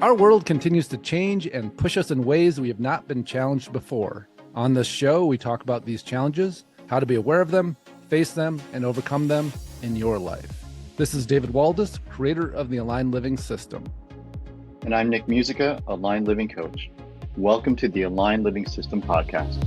Our world continues to change and push us in ways we have not been challenged before. On this show, we talk about these challenges, how to be aware of them, face them, and overcome them in your life. This is David Waldas, creator of the Aligned Living System. And I'm Nick Musica, Aligned Living Coach. Welcome to the Aligned Living System podcast.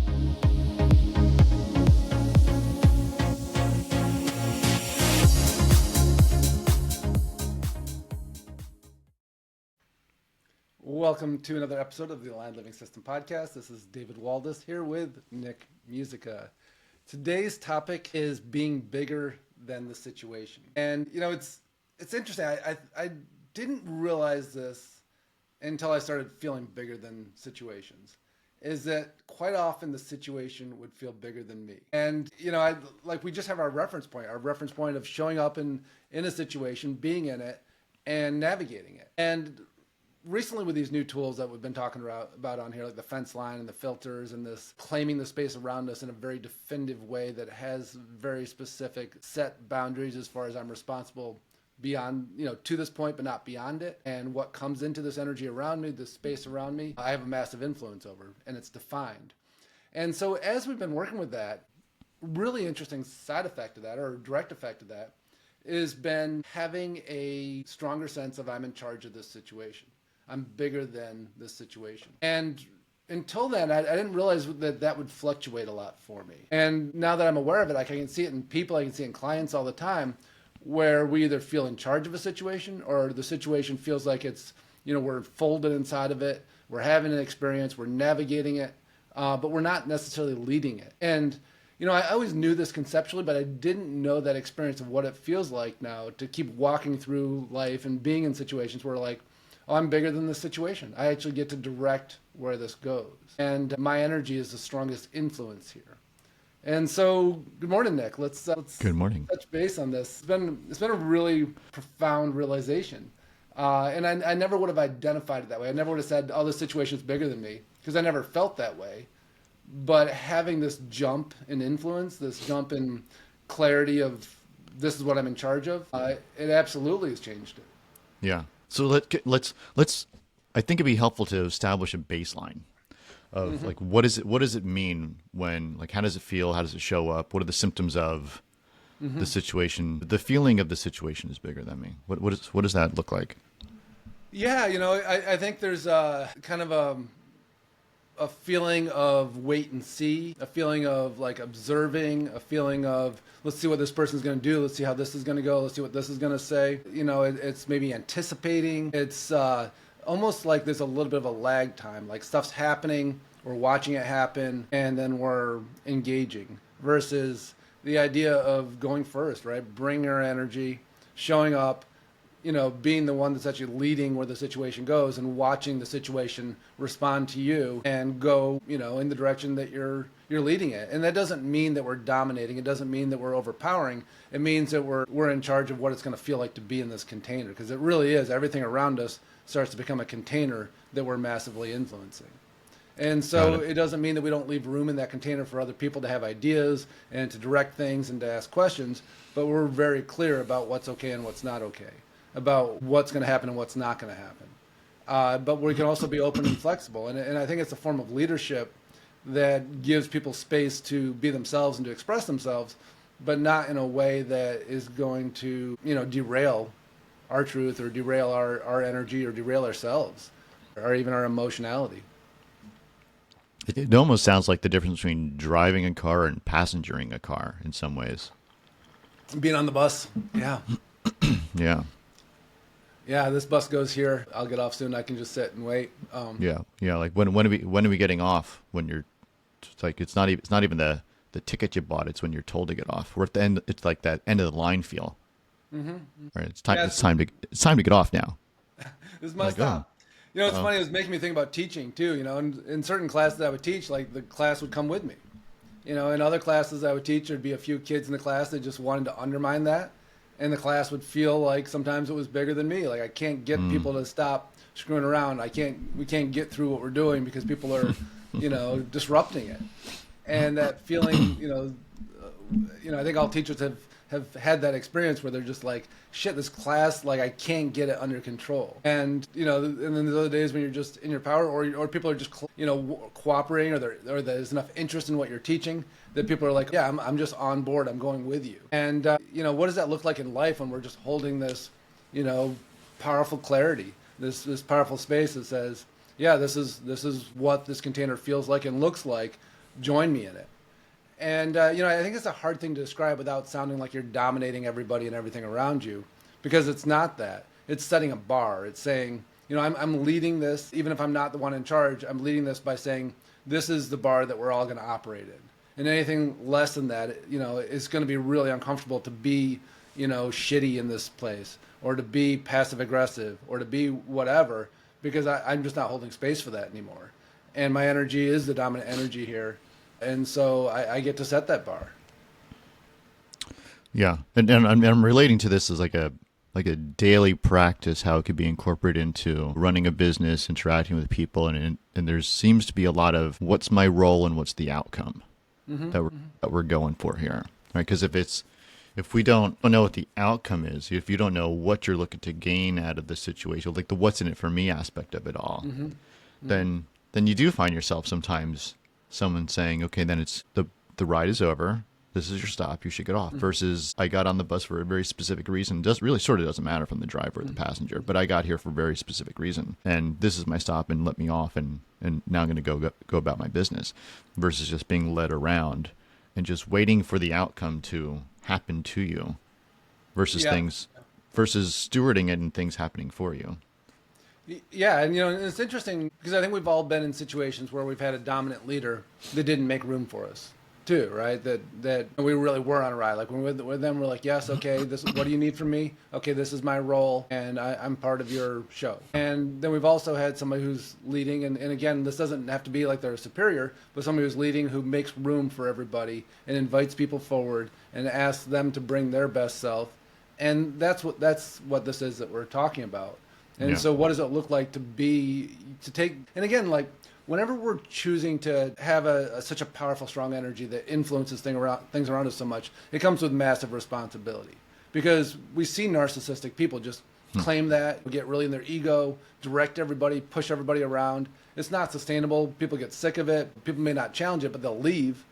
Welcome to another episode of the Aligned Living System podcast. This is David Waldas here with Nick Musica. Today's topic is being bigger than the situation. And you know, it's interesting. I didn't realize this until I started feeling bigger than situations. Is that quite often the situation would feel bigger than me. And you know, we just have our reference point of showing up in a situation, being in it, and navigating it. And recently with these new tools that we've been talking about on here, like the fence line and the filters and this claiming the space around us in a very definitive way that has very specific set boundaries as far as I'm responsible beyond, you know, to this point, but not beyond it. And what comes into this energy around me, this space around me, I have a massive influence over, and it's defined. And so as we've been working with that, really interesting side effect of that, or direct effect of that, has been having a stronger sense of I'm in charge of this situation. I'm bigger than this situation. And until then, I didn't realize that would fluctuate a lot for me. And now that I'm aware of it, I can see it in people, I can see it in clients all the time, where we either feel in charge of a situation or the situation feels like it's, you know, we're folded inside of it, we're having an experience, we're navigating it, but we're not necessarily leading it. And you know, I always knew this conceptually, but I didn't know that experience of what it feels like now to keep walking through life and being in situations where like, oh, I'm bigger than the situation. I actually get to direct where this goes. And my energy is the strongest influence here. And so, good morning, Nick. Let's good morning. Touch base on this. It's been a really profound realization. And I never would have identified it that way. I never would have said, oh, this situation's bigger than me, because I never felt that way. But having this jump in influence, this jump in clarity of this is what I'm in charge of, it absolutely has changed it. Yeah. So let's. I think it'd be helpful to establish a baseline of like what is it? What does it mean when, like, how does it feel? How does it show up? What are the symptoms of the situation? The feeling of the situation is bigger than me. What does that look like? Yeah, you know, I think there's kind of a feeling of wait and see, a feeling of like observing, a feeling of let's see what this person's going to do, let's see how this is going to go, let's see what this is going to say. You know, it's maybe anticipating. It's almost like there's a little bit of a lag time, like stuff's happening, we're watching it happen, and then we're engaging, versus the idea of going first, right? Bring your energy, showing up, you know, being the one that's actually leading where the situation goes and watching the situation respond to you and go, you know, in the direction that you're leading it. And that doesn't mean that we're dominating. It doesn't mean that we're overpowering. It means that we're in charge of what it's going to feel like to be in this container, because it really is. Everything around us starts to become a container that we're massively influencing. And so it doesn't mean that we don't leave room in that container for other people to have ideas and to direct things and to ask questions, but we're very clear about what's okay and what's not okay, about what's going to happen and what's not going to happen. But we can also be open and flexible. And I think it's a form of leadership that gives people space to be themselves and to express themselves, but not in a way that is going to, you know, derail our truth or derail our energy or derail ourselves or even our emotionality. It almost sounds like the difference between driving a car and passengering a car in some ways. Being on the bus. Yeah. Yeah. Yeah, this bus goes here. I'll get off soon. I can just sit and wait. Yeah. Like when are we getting off? When you're, it's like it's not even the ticket you bought. It's when you're told to get off. We're at the end. It's like that end of the line feel. Mm-hmm. Right. It's time. Yeah, it's time to get off now. This is my stop. You know, it's funny. It was making me think about teaching too. You know, in certain classes I would teach, like the class would come with me. You know, in other classes I would teach, there'd be a few kids in the class that just wanted to undermine that. And the class would feel like sometimes it was bigger than me. Like I can't get people to stop screwing around. We can't get through what we're doing because people are, you know, disrupting it. And that feeling, you know, I think all teachers have have had that experience where they're just like, shit, this class, like I can't get it under control. And, you know, and then there's other days when you're just in your power, or people are just, you know, cooperating, or there's enough interest in what you're teaching that people are like, yeah, I'm just on board. I'm going with you. And, you know, what does that look like in life when we're just holding this, you know, powerful clarity, this powerful space that says, yeah, this is what this container feels like and looks like. Join me in it. And, you know, I think it's a hard thing to describe without sounding like you're dominating everybody and everything around you, because it's not that. It's setting a bar. It's saying, you know, I'm leading this, even if I'm not the one in charge, I'm leading this by saying, this is the bar that we're all going to operate in. And anything less than that, you know, is going to be really uncomfortable to be, you know, shitty in this place, or to be passive aggressive, or to be whatever, because I'm just not holding space for that anymore. And my energy is the dominant energy here. And so I get to set that bar. Yeah, and I'm relating to this as like a daily practice, how it could be incorporated into running a business, interacting with people, and there seems to be a lot of what's my role and what's the outcome that we're going for here, right? Because if we don't know what the outcome is, if you don't know what you're looking to gain out of the situation, like the what's in it for me aspect of it all, then you do find yourself sometimes someone saying, okay, then it's the ride is over. This is your stop. You should get off. Versus I got on the bus for a very specific reason. Doesn't matter from the driver or the passenger, but I got here for a very specific reason. And this is my stop, and let me off, and now I'm going to go about my business. Versus just being led around and just waiting for the outcome to happen to you versus stewarding it and things happening for you. Yeah, and you know, it's interesting because I think we've all been in situations where we've had a dominant leader that didn't make room for us, too, right? That we really were on a ride. Like when we're with them, we're like, yes, okay, this is what do you need from me? Okay, this is my role, and I'm part of your show. And then we've also had somebody who's leading, and again, this doesn't have to be like they're a superior, but somebody who's leading who makes room for everybody and invites people forward and asks them to bring their best self. And that's what this is that we're talking about. And so what does it look like to take, and again, like whenever we're choosing to have such a powerful, strong energy that influences things around us so much, it comes with massive responsibility, because we see narcissistic people just claim that, get really in their ego, direct everybody, push everybody around. It's not sustainable. People get sick of it. People may not challenge it, but they'll leave.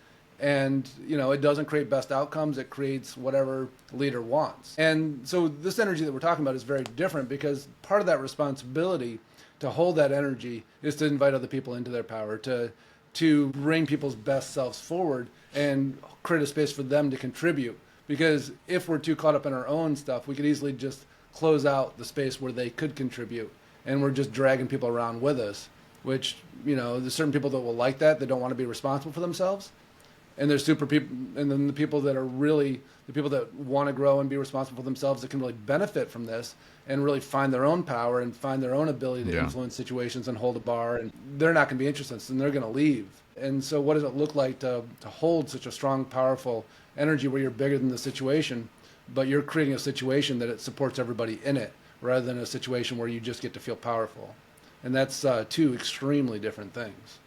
And, you know, it doesn't create best outcomes. It creates whatever the leader wants. And so this energy that we're talking about is very different, because part of that responsibility to hold that energy is to invite other people into their power, to bring people's best selves forward and create a space for them to contribute. Because if we're too caught up in our own stuff, we could easily just close out the space where they could contribute. And we're just dragging people around with us, which, you know, there's certain people that will like that. They don't want to be responsible for themselves. And there's super people, and then the people that are really the people that want to grow and be responsible for themselves, that can really benefit from this and really find their own power and find their own ability to influence situations and hold a bar. And they're not going to be interested, and they're going to leave. And so what does it look like to hold such a strong, powerful energy where you're bigger than the situation, but you're creating a situation that it supports everybody in it, rather than a situation where you just get to feel powerful? And that's two extremely different things.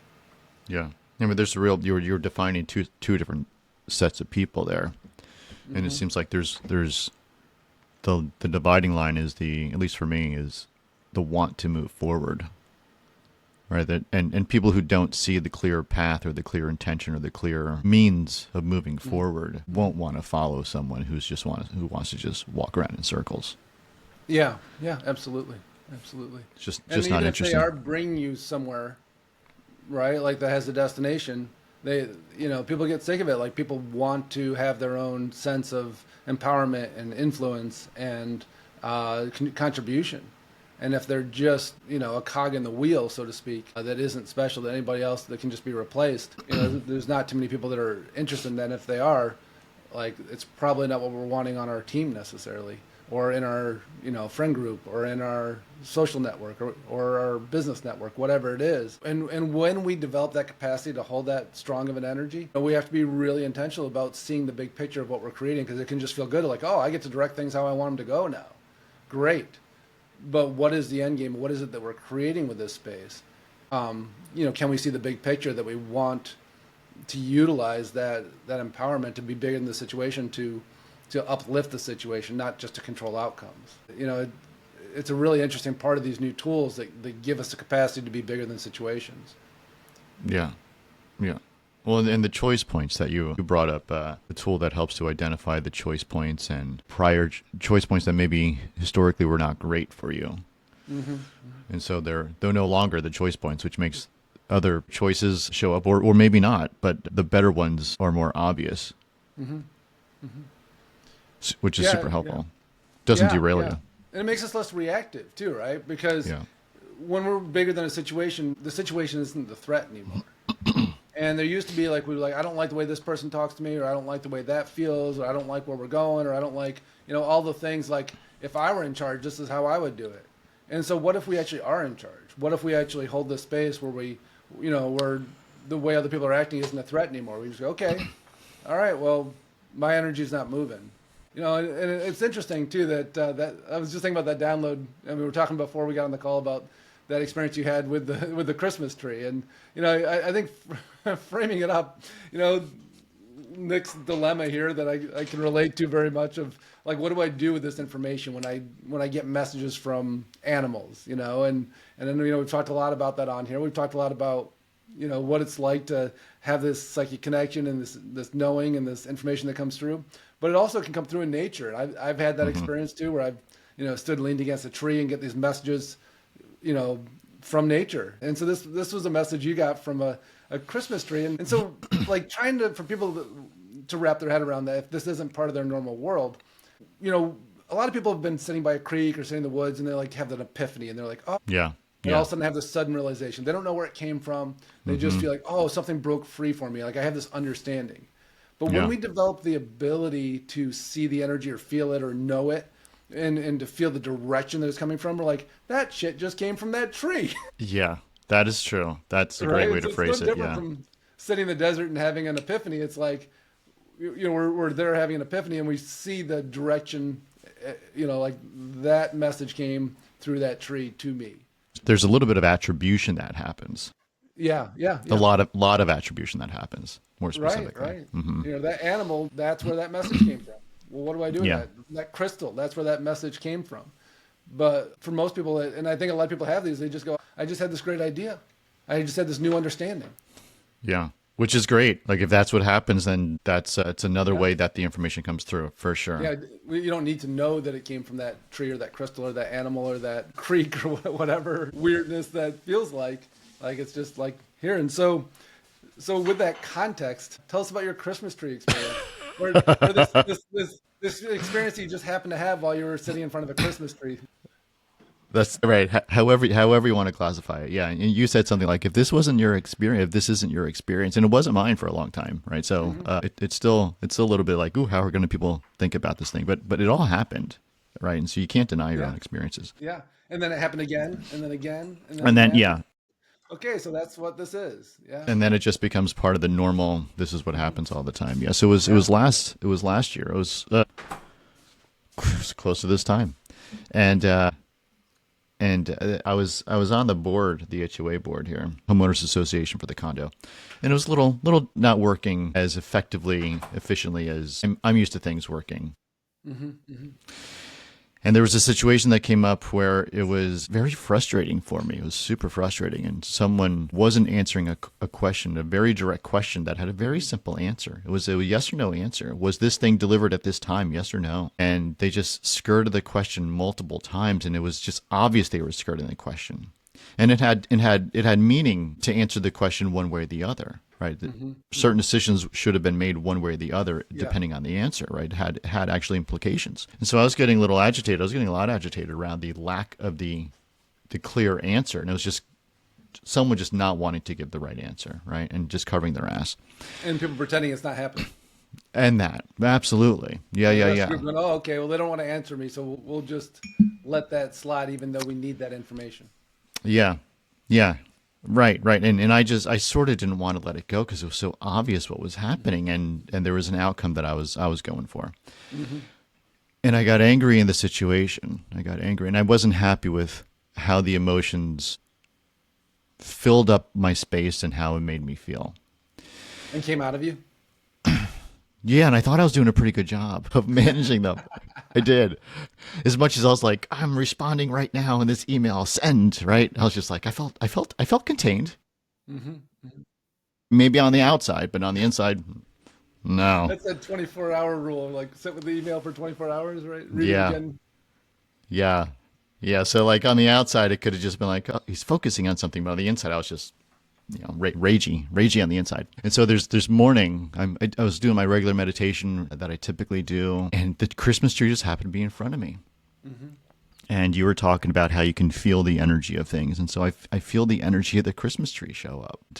Yeah. I mean, there's you're defining two different sets of people there, and it seems like there's the dividing line is at least for me, is the want to move forward, right? That and people who don't see the clear path or the clear intention or the clear means of moving forward won't want to follow someone who wants to just walk around in circles. Yeah, absolutely. It's just And not even interesting. if they are bringing you somewhere, right, like that has a destination, people get sick of it. Like, people want to have their own sense of empowerment and influence and contribution. And if they're just, a cog in the wheel, so to speak, that isn't special to anybody else, that can just be replaced, there's not too many people that are interested in that. And if they are, like, it's probably not what we're wanting on our team necessarily, or in our, friend group, or in our social network, or our business network, whatever it is. And when we develop that capacity to hold that strong of an energy, we have to be really intentional about seeing the big picture of what we're creating, because it can just feel good, like, oh, I get to direct things how I want them to go now. Great. But what is the end game? What is it that we're creating with this space? Can we see the big picture that we want to utilize that empowerment to be bigger than the situation, to to uplift the situation, not just to control outcomes. It's a really interesting part of these new tools that give us the capacity to be bigger than situations. Yeah. Yeah. Well, and the choice points that you brought up, the tool that helps to identify the choice points and prior choice points that maybe historically were not great for you. Mm-hmm. And so they're no longer the choice points, which makes other choices show up, or maybe not, but the better ones are more obvious, mm-hmm. Mm-hmm. Which is super helpful. Yeah. Doesn't derail you. And it makes us less reactive too, right? Because when we're bigger than a situation, the situation isn't the threat anymore. And there used to be like, I don't like the way this person talks to me, or I don't like the way that feels, or I don't like where we're going, or I don't like, all the things. Like, if I were in charge, this is how I would do it. And so what if we actually are in charge? What if we actually hold this space where we, where the way other people are acting isn't a threat anymore? We just go, okay, all right, well, my energy's not moving. And it's interesting too that I was just thinking about that download. And we were talking before we got on the call about that experience you had with the Christmas tree. And, I think framing it up, Nick's dilemma here that I can relate to very much of, like, what do I do with this information when I get messages from animals, and then, we've talked a lot about that on here. We've talked a lot about, what it's like to have this psychic connection and this knowing and this information that comes through, but it also can come through in nature. I've had that experience too, where I've, stood leaned against a tree and get these messages, from nature. And so this was a message you got from a Christmas tree. And so like trying for people to wrap their head around that, if this isn't part of their normal world, a lot of people have been sitting by a creek or sitting in the woods and they like have that epiphany and they're like, oh, yeah. And all of a sudden have this sudden realization. They don't know where it came from. They just feel like, oh, something broke free for me. Like I have this understanding. But when we develop the ability to see the energy or feel it or know it, and to feel the direction that it's coming from, we're like, that shit just came from that tree. Yeah, that is true. That's a great way to phrase it. Yeah. From sitting in the desert and having an epiphany, it's like, we're there having an epiphany and we see the direction, like that message came through that tree to me. There's a little bit of attribution that happens. Yeah. A lot of attribution that happens, more specifically. Right. Mm-hmm. That animal, that's where that message came from. Well, what do I do with that? That crystal, that's where that message came from. But for most people, and I think a lot of people have these, they just go, I just had this great idea. I just had this new understanding. Yeah, which is great. Like if that's what happens, then it's another way that the information comes through, for sure. Yeah, you don't need to know that it came from that tree or that crystal or that animal or that creek or whatever weirdness that feels like. Like it's just like here. And so with that context, tell us about your Christmas tree experience. or this experience you just happened to have while you were sitting in front of a Christmas tree. That's right. However you want to classify it. Yeah. And you said something like, if this wasn't your experience, if this isn't your experience, and it wasn't mine for a long time. Right. So it's still a little bit like, ooh, how are going to people think about this thing? But it all happened. Right. And so you can't deny your own experiences. Yeah. And then it happened again and then again. And then again. Okay, so that's what this is. Yeah. And then it just becomes part of the normal. This is what happens all the time. Yeah. So it was last year. It was close to this time, and I was on the board, the HOA board here, homeowners association for the condo, and it was a little not working as efficiently as I'm used to things working. Mm-hmm, mm-hmm. And there was a situation that came up where it was very frustrating for me. It was super frustrating. And someone wasn't answering a question, a very direct question that had a very simple answer. It was a yes or no answer. Was this thing delivered at this time? Yes or no? And they just skirted the question multiple times. And it was just obvious they were skirting the question. And it had meaning to answer the question one way or the other. Right. Certain decisions should have been made one way or the other, depending on the answer. Right. It had actually implications. And so I was getting a little agitated. I was getting a lot agitated around the lack of the clear answer. And it was just someone just not wanting to give the right answer. Right. And just covering their ass. And people pretending it's not happening. And that. Absolutely. Yeah. Going, oh, okay. Well, they don't want to answer me. So we'll just let that slide, even though we need that information. Yeah. Right. And I sort of didn't want to let it go because it was so obvious what was happening, and there was an outcome that I was going for. Mm-hmm. And I got angry in the situation. And I wasn't happy with how the emotions filled up my space and how it made me feel. And came out of you? Yeah, and I thought I was doing a pretty good job of managing them. I did. As much as I was like, I'm responding right now in this email, send, right? I was just like, I felt contained. Mm-hmm. Maybe on the outside, but on the inside, no. That's that 24-hour rule. Like sit with the email for 24 hours, right? Read it Yeah, again. yeah, yeah. So like on the outside, it could have just been like, oh, he's focusing on something, but on the inside, I was just, ragey on the inside. And so there's morning. I was doing my regular meditation that I typically do, and the Christmas tree just happened to be in front of me. Mm-hmm. And you were talking about how you can feel the energy of things, and so I feel the energy of the Christmas tree show up.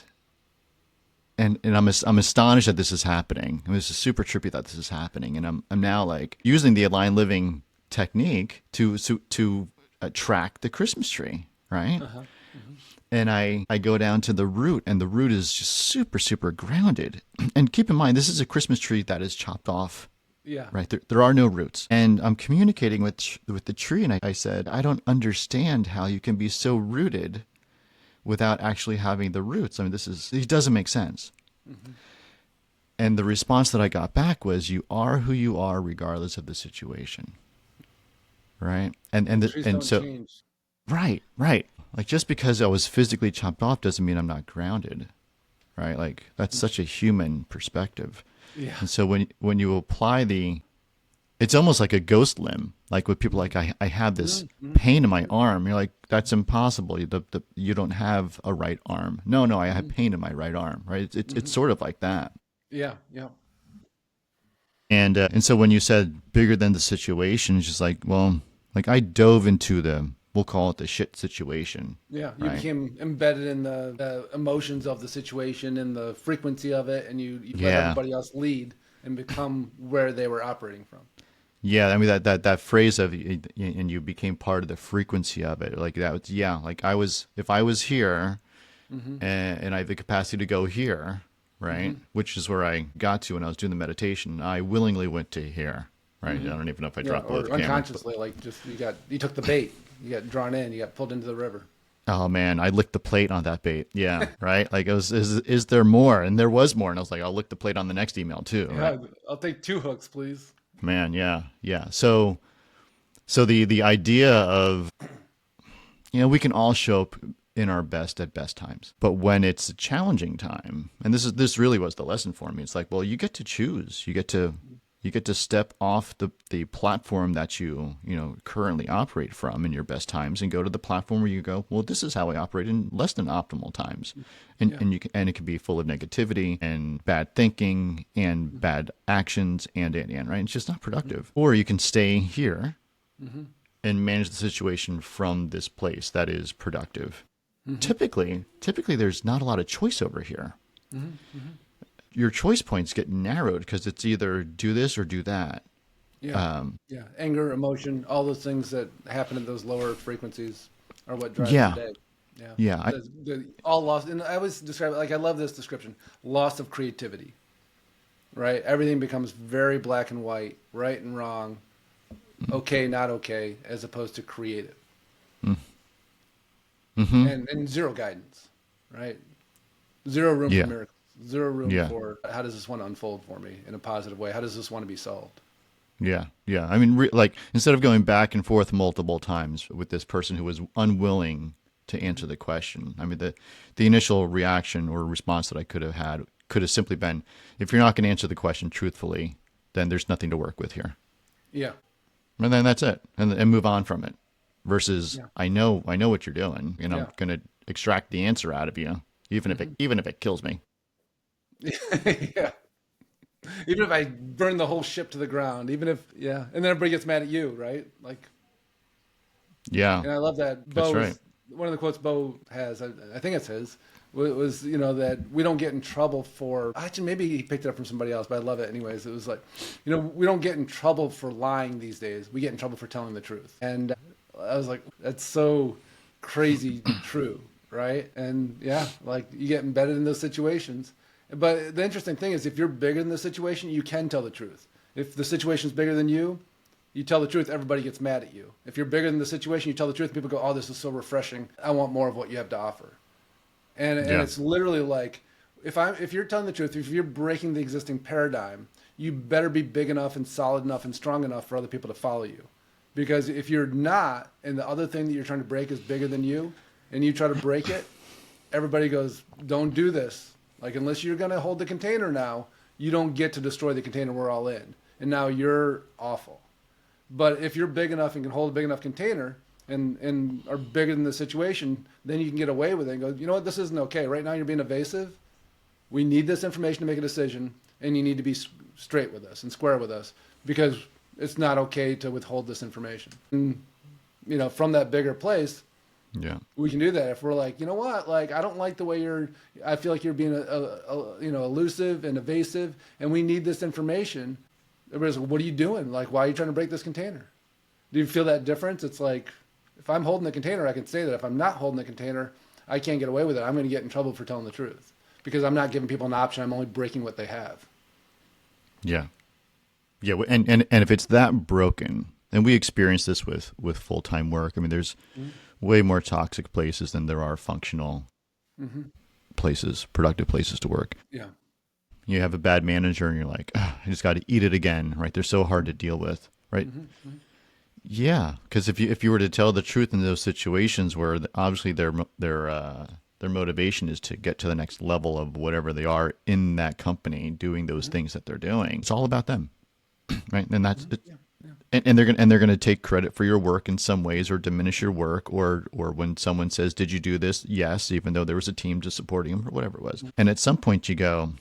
And I'm astonished that this is happening. I mean, this is super trippy that this is happening, and I'm now like using the aligned living technique to track the Christmas tree, right? Uh-huh. Mm-hmm. And I go down to the root, and the root is just super grounded. And keep in mind, this is a Christmas tree that is chopped off. Yeah. Right. There are no roots. And I'm communicating with the tree, and I said, I don't understand how you can be so rooted without actually having the roots. I mean, it doesn't make sense. Mm-hmm. And the response that I got back was, you are who you are regardless of the situation. Right. Trees don't So, change. right. Like just because I was physically chopped off doesn't mean I'm not grounded. Right. Like that's such a human perspective. Yeah. And so when you apply it's almost like a ghost limb. Like with people like, I have this pain in my arm. You're like, that's impossible. You don't have a right arm. No, I have pain in my right arm. Right. It's sort of like that. Yeah. Yeah. And so when you said bigger than the situation, it's just like, well, like I dove into we'll call it the shit situation. Yeah, you right? became embedded in the emotions of the situation and the frequency of it, and you let Yeah. everybody else lead and become where they were operating from. Yeah, I mean that phrase of and you became part of the frequency of it. Like that was, yeah, like if I was here and I have the capacity to go here, right? Which is where I got to when I was doing the meditation. I willingly went to here, right? I don't even know if I Yeah, dropped below or the camera. unconsciously, like just you took the bait, you got drawn in, you got pulled into the river. Oh man, I licked the plate on that bait. Yeah, right. Like is there more? And there was more, and I was like, I'll lick the plate on the next email too. Right? Yeah, I'll take 2 hooks, please. Man, yeah. So the idea of we can all show up in our best at best times, but when it's a challenging time, and this really was the lesson for me. It's like, well, you get to choose. You get to step off the platform that you currently operate from in your best times and go to the platform where you go, well, this is how I operate in less than optimal times. And it can be full of negativity and bad thinking and bad actions and right. It's just not productive. Or you can stay here and manage the situation from this place that is productive. Typically there's not a lot of choice over here. Your choice points get narrowed because it's either do this or do that. Yeah, yeah. Anger, emotion, all those things that happen in those lower frequencies are what drive Yeah. the day. Yeah, All lost. And I always describe it like I love this description: loss of creativity. Right, everything becomes very black and white, right and wrong, okay, not okay, as opposed to creative. And zero guidance, right? Zero room Yeah. for miracles. Zero room Yeah. for how does this want to unfold for me in a positive way? How does this want to be solved? Yeah. I mean, like instead of going back and forth multiple times with this person who was unwilling to answer the question, I mean, the initial reaction or response that I could have had could have simply been, if you're not going to answer the question truthfully, then there's nothing to work with here. Yeah. And then that's it, and move on from it. Versus, Yeah. I know what you're doing, and I'm Yeah. going to extract the answer out of you, even if it kills me. Yeah. Even if I burn the whole ship to the ground, and then everybody gets mad at you, right? Like, Yeah, and I love that. That's Bo right. one of the quotes Bo has, I think it's his, was that we don't get in trouble for. Actually, maybe he picked it up from somebody else, but I love it anyways. It was like, we don't get in trouble for lying these days. We get in trouble for telling the truth. And I was like, that's so crazy true, right? And yeah, like you get embedded in those situations. But the interesting thing is, if you're bigger than the situation, you can tell the truth. If the situation is bigger than you tell the truth, everybody gets mad at you. If you're bigger than the situation, you tell the truth, people go, oh, this is so refreshing. I want more of what you have to offer. And Yeah. it's literally like, if you're telling the truth, if you're breaking the existing paradigm, you better be big enough and solid enough and strong enough for other people to follow you. Because if you're not, and the other thing that you're trying to break is bigger than you, and you try to break it, everybody goes, don't do this. Like, unless you're going to hold the container now, you don't get to destroy the container we're all in. And now you're awful. But if you're big enough and can hold a big enough container and are bigger than the situation, then you can get away with it and go, you know what, this isn't okay. Right now you're being evasive. We need this information to make a decision, and you need to be straight with us and square with us, because it's not okay to withhold this information. And, you know, from that bigger place, Yeah. we can do that. If we're like, you know what, like, I don't like the way I feel like you're being, elusive and evasive, and we need this information. Everybody's like, what are you doing? Like, why are you trying to break this container? Do you feel that difference? It's like, if I'm holding the container, I can say that. If I'm not holding the container, I can't get away with it. I'm going to get in trouble for telling the truth, because I'm not giving people an option. I'm only breaking what they have. Yeah. Yeah. And if it's that broken, and we experience this with full-time work, I mean, there's way more toxic places than there are functional places, productive places to work. Yeah. You have a bad manager and you're like, I just got to eat it again, right? They're so hard to deal with, right? Yeah, because if you were to tell the truth in those situations where obviously their motivation is to get to the next level of whatever they are in that company, doing those things that they're doing, it's all about them, right? And that's and they're gonna take credit for your work in some ways, or diminish your work, or when someone says, "Did you do this?" Yes, even though there was a team just supporting them or whatever it was. And at some point you go,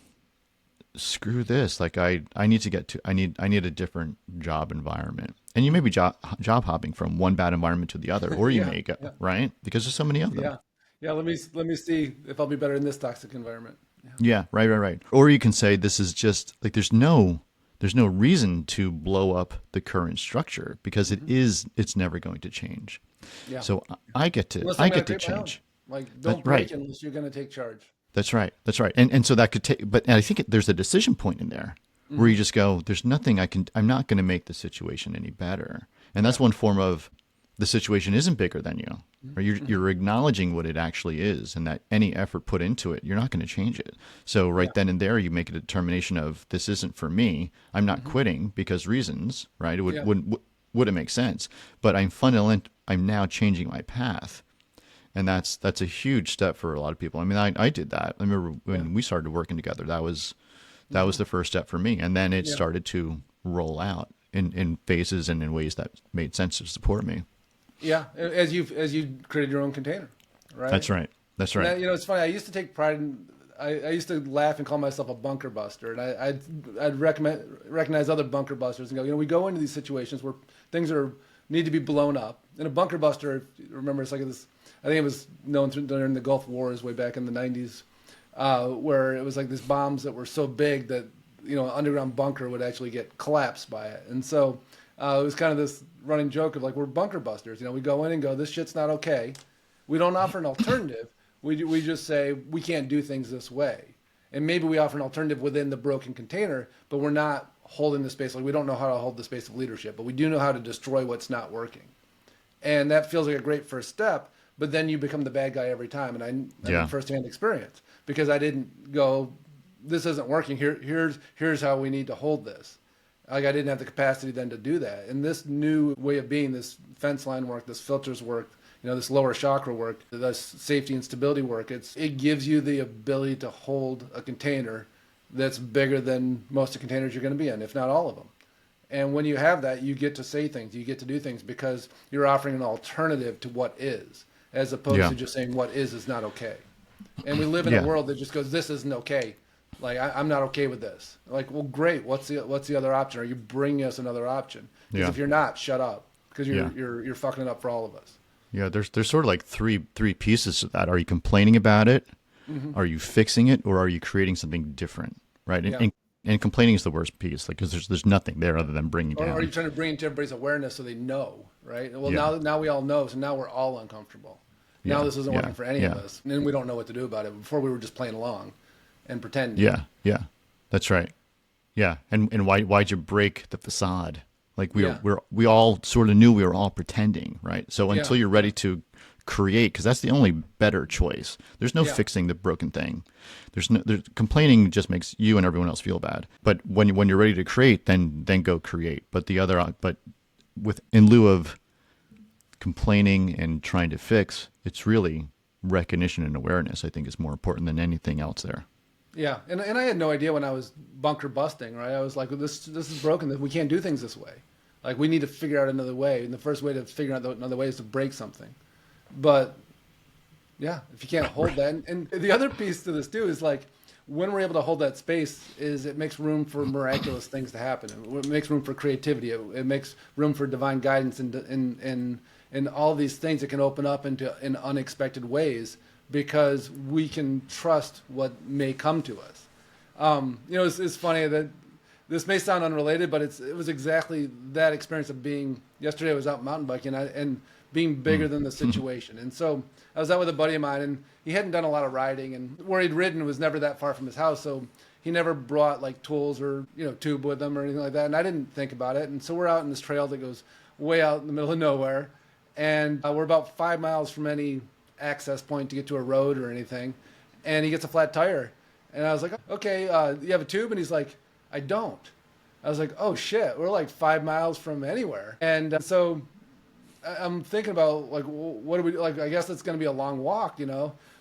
screw this. Like I need a different job environment. And you may be job hopping from one bad environment to the other, or you may go, right? Because there's so many of them. Yeah. Yeah. Let me see if I'll be better in this toxic environment. Yeah. Right. Or you can say, this is just like, there's no reason to blow up the current structure, because it's never going to change. Yeah. So I get to change. Like, don't break it unless you're going to take charge. That's right. And so that could take, but I think there's a decision point in there where you just go, there's nothing I'm not going to make the situation any better. And that's one form of the situation isn't bigger than you, or you're acknowledging what it actually is, and that any effort put into it, you're not going to change it. So then and there, you make a determination of, this isn't for me. I'm not quitting because reasons, right? It wouldn't make sense, but I'm now changing my path. And that's a huge step for a lot of people. I mean, I did that. I remember when we started working together, that was the first step for me. And then it started to roll out in phases and in ways that made sense to support me. Yeah, as you created your own container, right? That's right. And, you know, it's funny. I used to take pride in. I used to laugh and call myself a bunker buster, and I'd recognize other bunker busters and go, you know, we go into these situations where things need to be blown up. And a bunker buster, if you remember, it's like this. I think it was known during the Gulf Wars way back in the 90s, where it was like these bombs that were so big that, you know, an underground bunker would actually get collapsed by it. And so it was kind of this running joke of like, we're bunker busters. You know, we go in and go, this shit's not okay. We don't offer an alternative. We just say, we can't do things this way. And maybe we offer an alternative within the broken container, but we're not holding the space. Like, we don't know how to hold the space of leadership, but we do know how to destroy what's not working. And that feels like a great first step. But then you become the bad guy every time. And I had firsthand experience, because I didn't go, this isn't working. Here's how we need to hold this. Like, I didn't have the capacity then to do that. And this new way of being, this fence line work, this filters work, you know, this lower chakra work, this safety and stability work, it gives you the ability to hold a container that's bigger than most of the containers you're going to be in, if not all of them. And when you have that, you get to say things, you get to do things, because you're offering an alternative to what is, as opposed to just saying what is not okay. And we live in a world that just goes, this isn't okay. Like, I'm not okay with this. Like, well, great. What's the other option? Are you bringing us another option? Because if you're not, shut up, because you're fucking it up for all of us. Yeah, there's sort of like three pieces to that. Are you complaining about it? Are you fixing it? Or are you creating something different? Right. And complaining is the worst piece, like, because there's nothing there other than bringing down. Or are you trying to bring it to everybody's awareness so they know, right? Well, now we all know, so now we're all uncomfortable. Now this isn't working for any of us, and we don't know what to do about it. Before, we were just playing along and pretending. Yeah, that's right. Yeah, and why'd you break the facade? Like we all sort of knew we were all pretending, right? So until you're ready to create, because that's the only better choice. There's no Yeah. fixing the broken thing. Complaining just makes you and everyone else feel bad. But when you're ready to create, then go create. But in lieu of complaining and trying to fix, it's really recognition and awareness, I think, is more important than anything else there. Yeah, and I had no idea when I was bunker busting, right? I was like, this is broken. That we can't do things this way. Like, we need to figure out another way. And the first way to figure out another way is to break something. But yeah, if you can't hold that, and the other piece to this too is like, when we're able to hold that space, is it makes room for miraculous things to happen. It makes room for creativity. It makes room for divine guidance and all these things that can open up in unexpected ways, because we can trust what may come to us. It's funny that this may sound unrelated, but it was exactly that experience of being. Yesterday I was out mountain biking and being bigger than the situation. And so I was out with a buddy of mine, and he hadn't done a lot of riding, and where he'd ridden was never that far from his house, so he never brought like tools or tube with him or anything like that. And I didn't think about it. And so we're out in this trail that goes way out in the middle of nowhere, and we're about 5 miles from any access point to get to a road or anything, and he gets a flat tire. And I was like, okay, you have a tube? And he's like, I don't. I was like, oh shit, we're like 5 miles from anywhere. And so I'm thinking about like, what do we like? I guess it's going to be a long walk,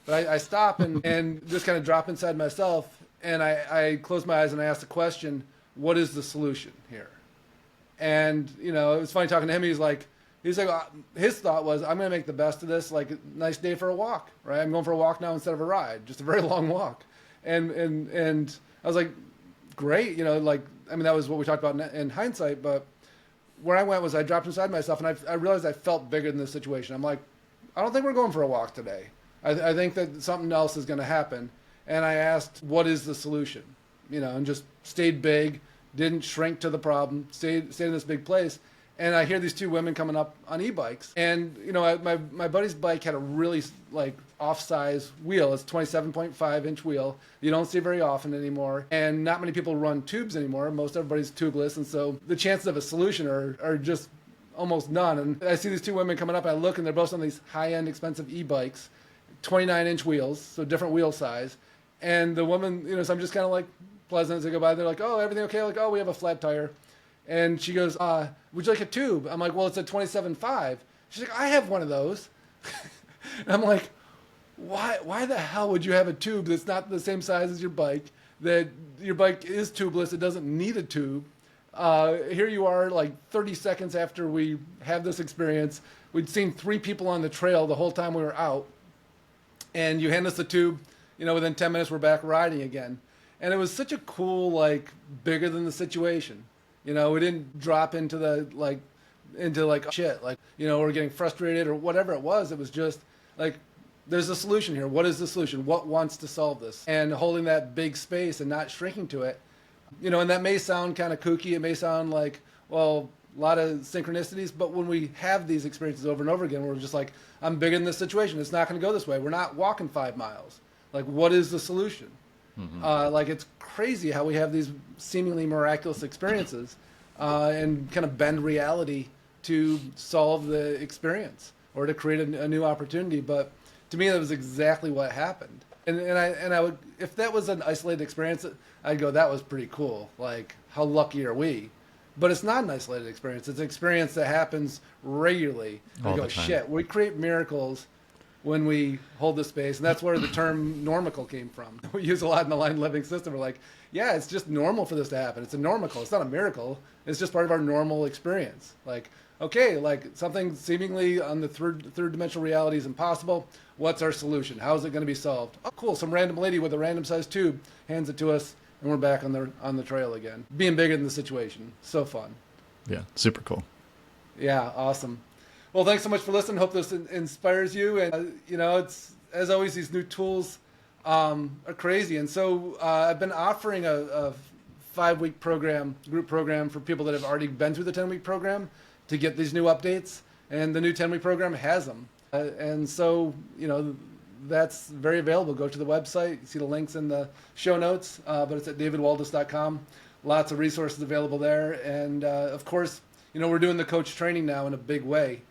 but I stop and just kind of drop inside myself, and I close my eyes and I ask the question, what is the solution here? And it was funny talking to him. He's like, his thought was, I'm going to make the best of this, like, nice day for a walk, right? I'm going for a walk now instead of a ride, just a very long walk. And I was like, great, that was what we talked about in hindsight, but where I went was I dropped inside myself, and I realized I felt bigger than the situation. I'm like, I don't think we're going for a walk today. I think that something else is going to happen. And I asked, what is the solution? And just stayed big, didn't shrink to the problem, stayed in this big place. And I hear these two women coming up on e-bikes. And, my buddy's bike had a really, off-size wheel. It's a 27.5-inch wheel. You don't see very often anymore. And not many people run tubes anymore. Most everybody's tubeless. And so the chances of a solution are just almost none. And I see these two women coming up, and I look, and they're both on these high-end, expensive e-bikes, 29-inch wheels, so different wheel size. And the woman, so I'm just kind of like pleasant as I go by. They're like, oh, everything okay? Like, oh, we have a flat tire. And she goes, would you like a tube? I'm like, well, it's a 27.5. She's like, I have one of those. And I'm like, why the hell would you have a tube that's not the same size as your bike, that your bike is tubeless, it doesn't need a tube? Here you are, like 30 seconds after we had this experience. We'd seen 3 people on the trail the whole time we were out. And you hand us the tube, within 10 minutes we're back riding again. And it was such a cool, bigger than the situation. We didn't drop into shit, we're getting frustrated or whatever it was. It was just like, there's a solution here. What is the solution? What wants to solve this? And holding that big space and not shrinking to it, and that may sound kind of kooky. It may sound like, well, a lot of synchronicities, but when we have these experiences over and over again, we're just like, I'm bigger than this situation. It's not going to go this way. We're not walking 5 miles. Like, what is the solution? Mm-hmm. It's crazy how we have these seemingly miraculous experiences and kind of bend reality to solve the experience or to create a new opportunity. But to me, that was exactly what happened. And I would, if that was an isolated experience, I'd go, that was pretty cool. Like, how lucky are we? But it's not an isolated experience. It's an experience that happens regularly. I go, shit, we create miracles when we hold the space. And that's where the term normical came from. We use a lot in the Aligned Living System. We're like, yeah, it's just normal for this to happen. It's a normical. It's not a miracle. It's just part of our normal experience. Like, okay, like something seemingly on the third dimensional reality is impossible. What's our solution? How is it going to be solved? Oh, cool. Some random lady with a random sized tube hands it to us, and we're back on the trail again. Being bigger than the situation. So fun. Yeah, super cool. Yeah, awesome. Well, thanks so much for listening. Hope this inspires you. And, it's, as always, these new tools are crazy. And so I've been offering a 5-week group program for people that have already been through the 10-week program to get these new updates. And the new 10-week program has them. And so, that's very available. Go to the website. You see the links in the show notes, but it's at davidwaldas.com. Lots of resources available there. And, of course, we're doing the coach training now in a big way.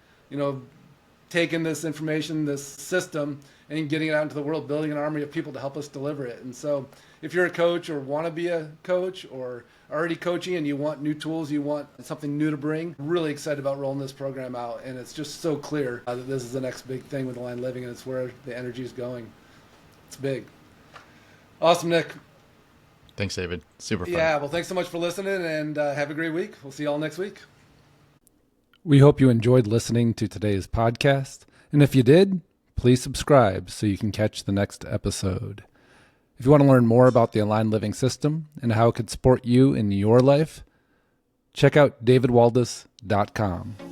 taking this information, this system, and getting it out into the world, building an army of people to help us deliver it. And so if you're a coach or want to be a coach or already coaching and you want new tools, you want something new to bring, really excited about rolling this program out. And it's just so clear that this is the next big thing with Aligned Living, and it's where the energy is going. It's big. Awesome, Nick. Thanks, David. Super fun. Yeah, well, thanks so much for listening, and have a great week. We'll see you all next week. We hope you enjoyed listening to today's podcast. And if you did, please subscribe so you can catch the next episode. If you want to learn more about the Aligned Living System and how it could support you in your life, check out davidwaldas.com.